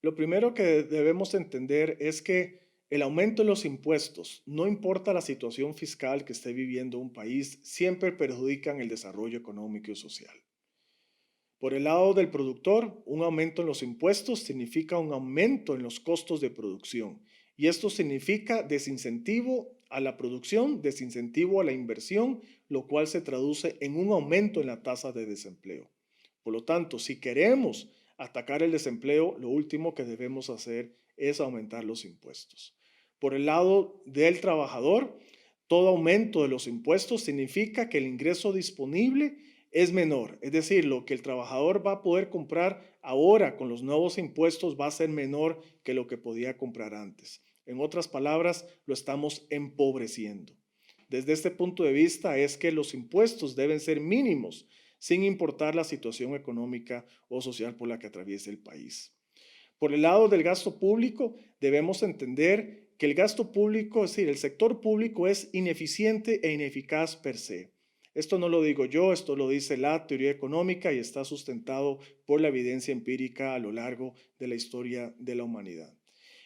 Lo primero que debemos entender es que el aumento de los impuestos, no importa la situación fiscal que esté viviendo un país, siempre perjudican el desarrollo económico y social. Por el lado del productor, un aumento en los impuestos significa un aumento en los costos de producción y esto significa desincentivo a la producción, desincentivo a la inversión, lo cual se traduce en un aumento en la tasa de desempleo. Por lo tanto, si queremos atacar el desempleo, lo último que debemos hacer es aumentar los impuestos. Por el lado del trabajador, todo aumento de los impuestos significa que el ingreso disponible es menor. Es decir, lo que el trabajador va a poder comprar ahora con los nuevos impuestos va a ser menor que lo que podía comprar antes. En otras palabras, lo estamos empobreciendo. Desde este punto de vista es que los impuestos deben ser mínimos, sin importar la situación económica o social por la que atraviese el país. Por el lado del gasto público, debemos entender que el gasto público, es decir, el sector público es ineficiente e ineficaz per se. Esto no lo digo yo, esto lo dice la teoría económica y está sustentado por la evidencia empírica a lo largo de la historia de la humanidad.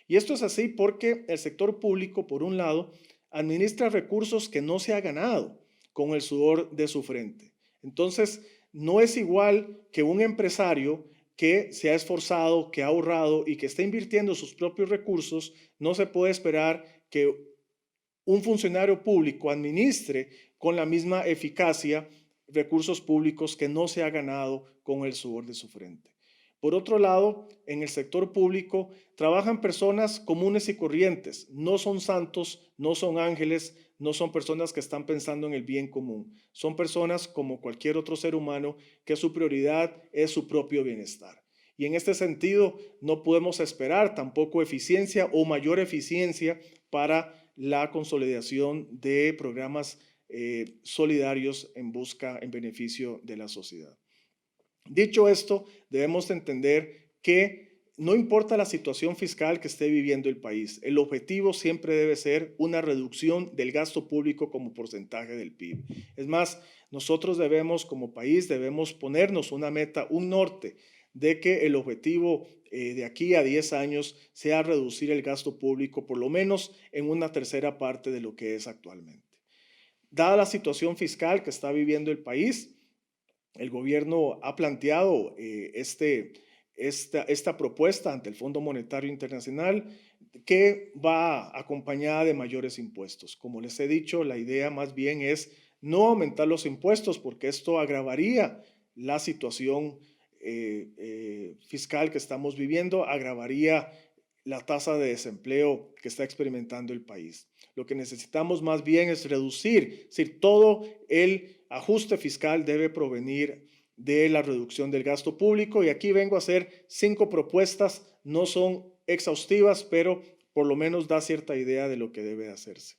Y esto es así porque el sector público, por un lado, administra recursos que no se ha ganado con el sudor de su frente. Entonces, no es igual que un empresario que se ha esforzado, que ha ahorrado y que está invirtiendo sus propios recursos. No se puede esperar que un funcionario público administre con la misma eficacia recursos públicos que no se ha ganado con el sudor de su frente. Por otro lado, en el sector público trabajan personas comunes y corrientes, no son santos, no son ángeles, no son personas que están pensando en el bien común, son personas como cualquier otro ser humano que su prioridad es su propio bienestar. Y en este sentido, no podemos esperar tampoco eficiencia o mayor eficiencia para la consolidación de programas solidarios en beneficio de la sociedad. Dicho esto, debemos entender que no importa la situación fiscal que esté viviendo el país, el objetivo siempre debe ser una reducción del gasto público como porcentaje del PIB. Es más, nosotros debemos, como país, debemos ponernos una meta, un norte, de que el objetivo de aquí a 10 años sea reducir el gasto público por lo menos en una tercera parte de lo que es actualmente. Dada la situación fiscal que está viviendo el país, el gobierno ha planteado esta propuesta ante el Fondo Monetario Internacional que va acompañada de mayores impuestos. Como les he dicho, la idea más bien es no aumentar los impuestos porque esto agravaría la situación fiscal que estamos viviendo, agravaría la tasa de desempleo que está experimentando el país. Lo que necesitamos más bien es reducir, es decir, todo el ajuste fiscal debe provenir de la reducción del gasto público y aquí vengo a hacer 5 propuestas, no son exhaustivas, pero por lo menos da cierta idea de lo que debe hacerse.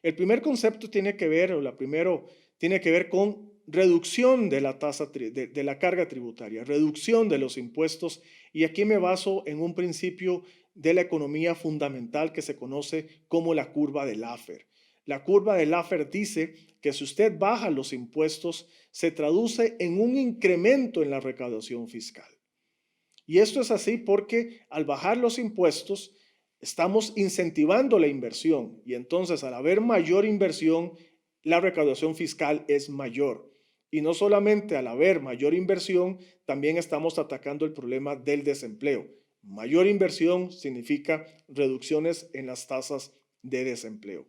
El primer concepto tiene que ver, o la primero, tiene que ver con reducción de la tasa de la carga tributaria, reducción de los impuestos y aquí me baso en un principio de la economía fundamental que se conoce como la curva de Laffer. La curva de Laffer dice que si usted baja los impuestos, se traduce en un incremento en la recaudación fiscal. Y esto es así porque al bajar los impuestos, estamos incentivando la inversión y entonces al haber mayor inversión, la recaudación fiscal es mayor. Y no solamente al haber mayor inversión, también estamos atacando el problema del desempleo. Mayor inversión significa reducciones en las tasas de desempleo.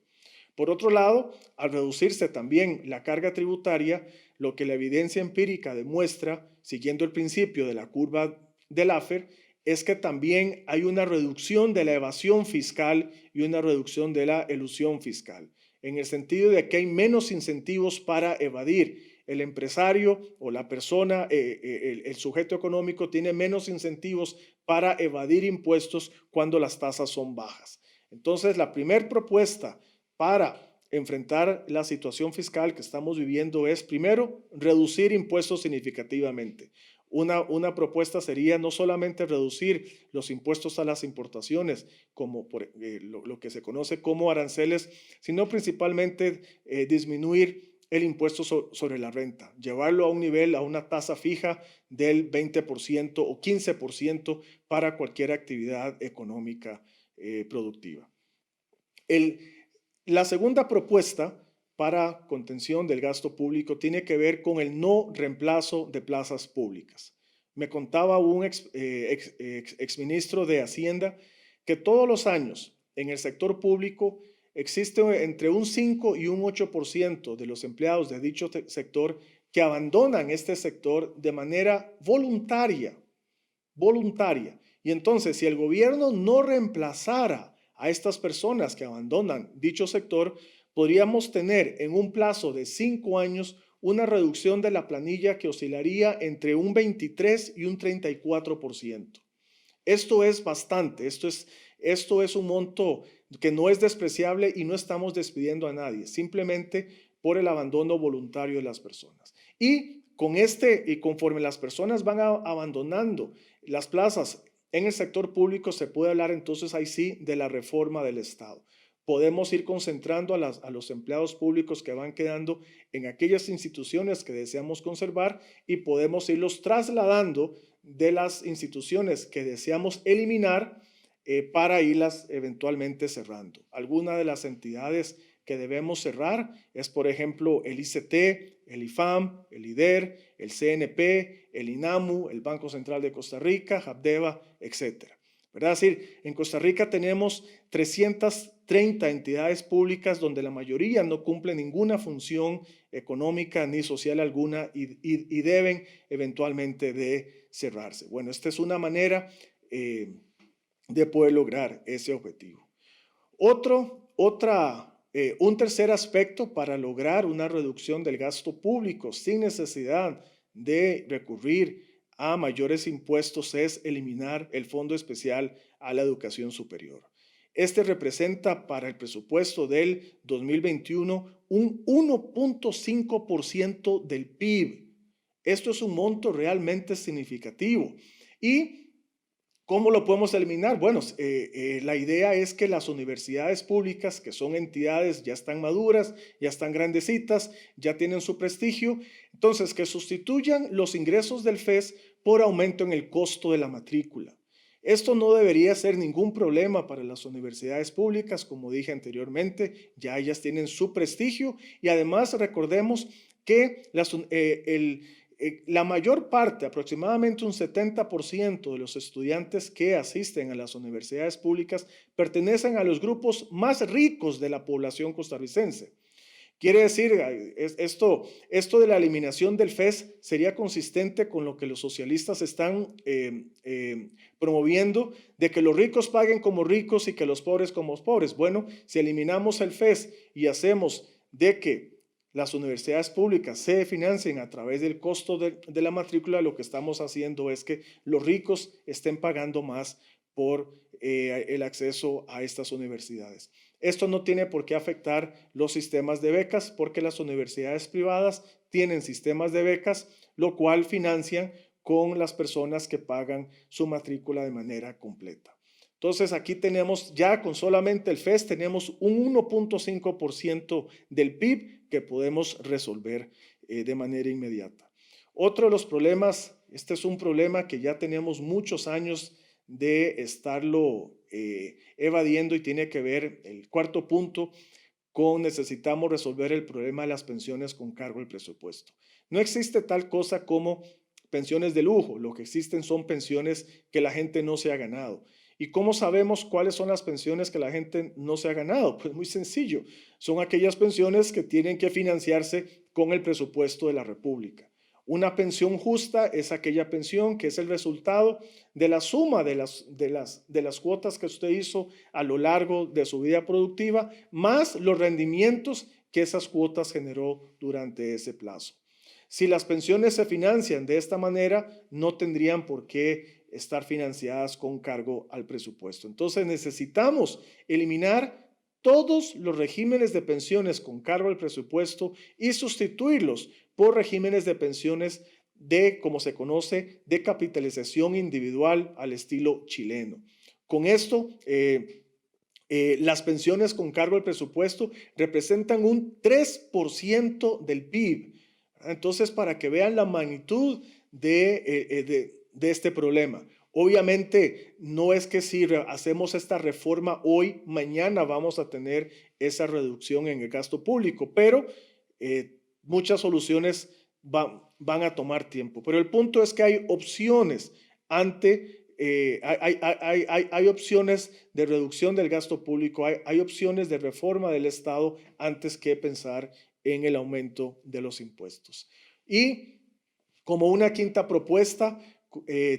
Por otro lado, al reducirse también la carga tributaria, lo que la evidencia empírica demuestra, siguiendo el principio de la curva de Laffer, es que también hay una reducción de la evasión fiscal y una reducción de la elusión fiscal, en el sentido de que hay menos incentivos para evadir. El empresario o la persona, el sujeto económico tiene menos incentivos para evadir impuestos cuando las tasas son bajas. Entonces, la primera propuesta para enfrentar la situación fiscal que estamos viviendo es, primero, reducir impuestos significativamente. Una propuesta sería no solamente reducir los impuestos a las importaciones, como lo que se conoce como aranceles, sino principalmente disminuir el impuesto sobre la renta, llevarlo a un nivel, a una tasa fija del 20% o 15% para cualquier actividad económica productiva. La segunda propuesta para contención del gasto público tiene que ver con el no reemplazo de plazas públicas. Me contaba un exministro de Hacienda que todos los años en el sector público existe entre un 5 y un 8% de los empleados de dicho sector que abandonan este sector de manera voluntaria. Y entonces, si el gobierno no reemplazara a estas personas que abandonan dicho sector, podríamos tener en un plazo de 5 años una reducción de la planilla que oscilaría entre un 23 y un 34%. Esto es bastante, esto es un monto que no es despreciable y no estamos despidiendo a nadie, simplemente por el abandono voluntario de las personas. Y conforme las personas van abandonando las plazas en el sector público, se puede hablar entonces ahí sí de la reforma del Estado. Podemos ir concentrando a los empleados públicos que van quedando en aquellas instituciones que deseamos conservar y podemos irlos trasladando de las instituciones que deseamos eliminar para irlas eventualmente cerrando. Algunas de las entidades que debemos cerrar es, por ejemplo, el ICT, el IFAM, el IDER, el CNP, el INAMU, el Banco Central de Costa Rica, Habdeba, etcétera. ¿Verdad? Es decir, en Costa Rica tenemos 330 entidades públicas donde la mayoría no cumplen ninguna función económica ni social alguna y deben eventualmente de cerrarse. Bueno, esta es una manera de poder lograr ese objetivo. Un tercer aspecto para lograr una reducción del gasto público sin necesidad de recurrir a mayores impuestos es eliminar el Fondo Especial a la Educación Superior. Este representa para el presupuesto del 2021 un 1.5% del PIB. Esto es un monto realmente significativo. ¿Y cómo lo podemos eliminar? Bueno, la idea es que las universidades públicas, que son entidades, ya están maduras, ya están grandecitas, ya tienen su prestigio, entonces que sustituyan los ingresos del FES por aumento en el costo de la matrícula. Esto no debería ser ningún problema para las universidades públicas, como dije anteriormente, ya ellas tienen su prestigio y además recordemos que la mayor parte, aproximadamente un 70% de los estudiantes que asisten a las universidades públicas pertenecen a los grupos más ricos de la población costarricense. Quiere decir, esto de la eliminación del FES sería consistente con lo que los socialistas están promoviendo, de que los ricos paguen como ricos y que los pobres como pobres. Bueno, si eliminamos el FES y hacemos de que las universidades públicas se financien a través del costo de la matrícula, lo que estamos haciendo es que los ricos estén pagando más por el acceso a estas universidades. Esto no tiene por qué afectar los sistemas de becas porque las universidades privadas tienen sistemas de becas, lo cual financian con las personas que pagan su matrícula de manera completa. Entonces aquí tenemos ya con solamente el FES tenemos un 1.5% del PIB que podemos resolver de manera inmediata. Otro de los problemas, este es un problema que ya tenemos muchos años de estarlo evadiendo y tiene que ver, el cuarto punto, con necesitamos resolver el problema de las pensiones con cargo al presupuesto. No existe tal cosa como pensiones de lujo, lo que existen son pensiones que la gente no se ha ganado. ¿Y cómo sabemos cuáles son las pensiones que la gente no se ha ganado? Pues muy sencillo, son aquellas pensiones que tienen que financiarse con el presupuesto de la República. Una pensión justa es aquella pensión que es el resultado de la suma de las cuotas que usted hizo a lo largo de su vida productiva, más los rendimientos que esas cuotas generó durante ese plazo. Si las pensiones se financian de esta manera, no tendrían por qué estar financiadas con cargo al presupuesto. Entonces necesitamos eliminar todos los regímenes de pensiones con cargo al presupuesto y sustituirlos por regímenes de pensiones de, como se conoce, de capitalización individual al estilo chileno. Con esto Las pensiones con cargo al presupuesto representan un 3% del PIB. Entonces, para que vean la magnitud de este problema. Obviamente, no es que si hacemos esta reforma hoy, mañana vamos a tener esa reducción en el gasto público, pero muchas soluciones van a tomar tiempo. Pero el punto es que hay opciones hay opciones de reducción del gasto público, hay opciones de reforma del Estado antes que pensar en el aumento de los impuestos. Y como una quinta propuesta,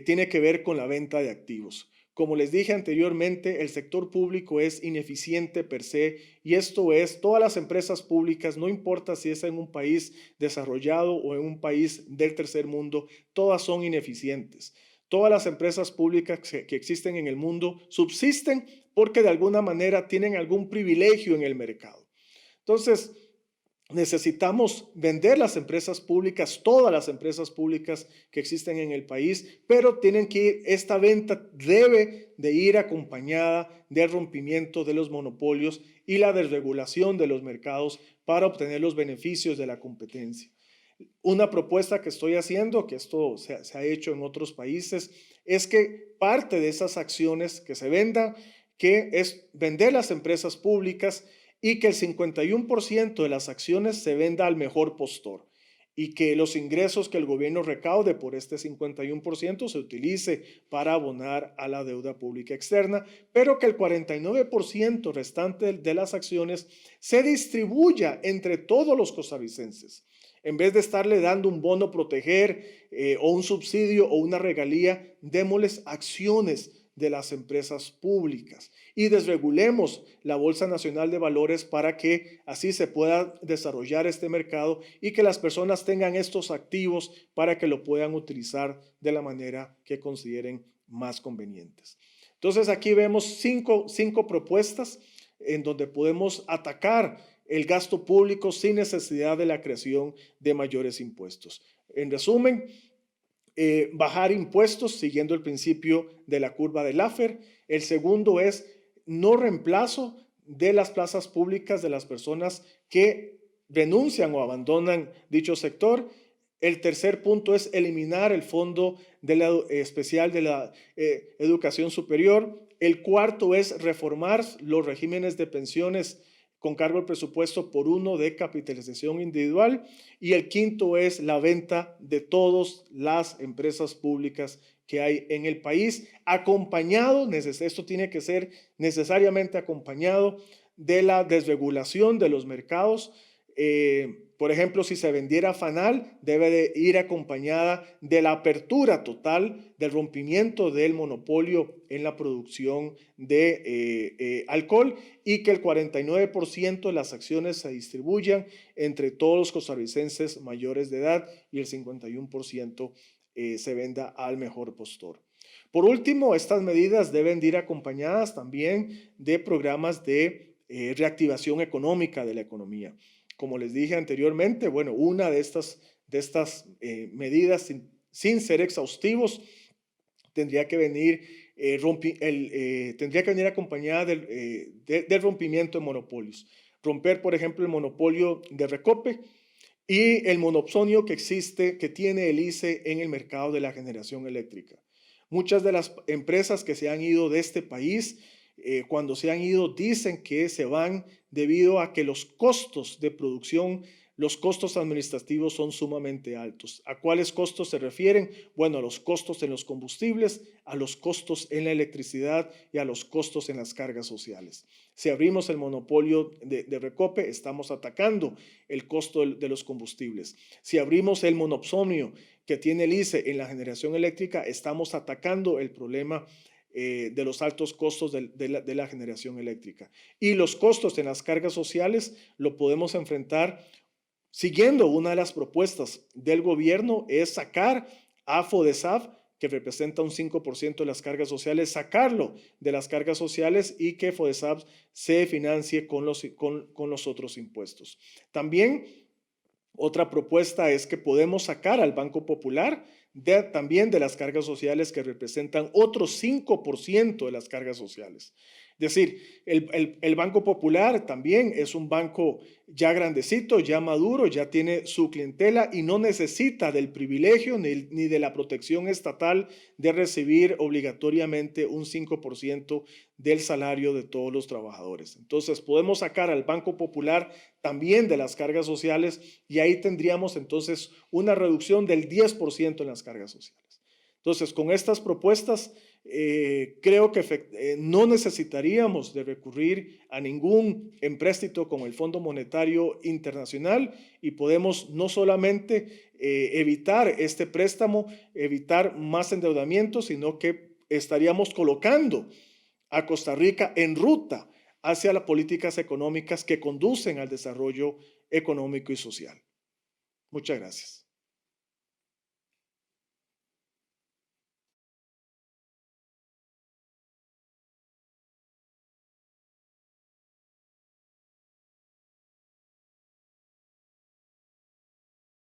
tiene que ver con la venta de activos. Como les dije anteriormente, el sector público es ineficiente per se, y esto es, todas las empresas públicas, no importa si es en un país desarrollado o en un país del tercer mundo, todas son ineficientes. Todas las empresas públicas que existen en el mundo subsisten porque de alguna manera tienen algún privilegio en el mercado. Entonces, necesitamos vender las empresas públicas, todas las empresas públicas que existen en el país, pero esta venta debe de ir acompañada del rompimiento de los monopolios y la desregulación de los mercados para obtener los beneficios de la competencia. Una propuesta que estoy haciendo, que esto se ha hecho en otros países, es que parte de esas acciones que se vendan, que es vender las empresas públicas y que el 51% de las acciones se venda al mejor postor y que los ingresos que el gobierno recaude por este 51% se utilice para abonar a la deuda pública externa, pero que el 49% restante de las acciones se distribuya entre todos los costarricenses. En vez de estarle dando un bono proteger o un subsidio o una regalía, démosles acciones de las empresas públicas y desregulemos la Bolsa Nacional de Valores para que así se pueda desarrollar este mercado y que las personas tengan estos activos para que lo puedan utilizar de la manera que consideren más convenientes. Entonces aquí vemos cinco propuestas en donde podemos atacar el gasto público sin necesidad de la creación de mayores impuestos. En resumen, bajar impuestos siguiendo el principio de la curva de Laffer. El segundo es no reemplazo de las plazas públicas de las personas que renuncian o abandonan dicho sector. El tercer punto es eliminar el fondo especial de la educación superior. El cuarto es reformar los regímenes de pensiones con cargo al presupuesto por uno de capitalización individual. Y el quinto es la venta de todas las empresas públicas que hay en el país, acompañado, esto tiene que ser necesariamente acompañado de la desregulación de los mercados. Por ejemplo, si se vendiera Fanal, debe de ir acompañada de la apertura total, del rompimiento del monopolio en la producción de alcohol y que el 49% de las acciones se distribuyan entre todos los costarricenses mayores de edad y el 51% se venda al mejor postor. Por último, estas medidas deben de ir acompañadas también de programas de reactivación económica de la economía. Como les dije anteriormente, bueno, una de estas medidas, sin ser exhaustivos, tendría que venir acompañada del rompimiento de monopolios. Romper, por ejemplo, el monopolio de Recope y el monopsonio que tiene el ICE en el mercado de la generación eléctrica. Muchas de las empresas que se han ido de este país, cuando se han ido, dicen que se van debido a que los costos de producción, los costos administrativos son sumamente altos. ¿A cuáles costos se refieren? Bueno, a los costos en los combustibles, a los costos en la electricidad y a los costos en las cargas sociales. Si abrimos el monopolio de Recope, estamos atacando el costo de los combustibles. Si abrimos el monopsonio que tiene el ICE en la generación eléctrica, estamos atacando el problema de los altos costos de la generación eléctrica. Y los costos en las cargas sociales lo podemos enfrentar siguiendo una de las propuestas del gobierno, es sacar a FODESAF, que representa un 5% de las cargas sociales, sacarlo de las cargas sociales y que FODESAF se financie con los otros impuestos. También otra propuesta es que podemos sacar al Banco Popular también de las cargas sociales que representan otro 5% de las cargas sociales. Es decir, el Banco Popular también es un banco ya grandecito, ya maduro, ya tiene su clientela y no necesita del privilegio ni de la protección estatal de recibir obligatoriamente un 5% del salario de todos los trabajadores. Entonces, podemos sacar al Banco Popular también de las cargas sociales y ahí tendríamos entonces una reducción del 10% en las cargas sociales. Entonces, con estas propuestas, creo que no necesitaríamos de recurrir a ningún empréstito con el Fondo Monetario Internacional y podemos no solamente evitar este préstamo, evitar más endeudamiento, sino que estaríamos colocando a Costa Rica en ruta hacia las políticas económicas que conducen al desarrollo económico y social. Muchas gracias.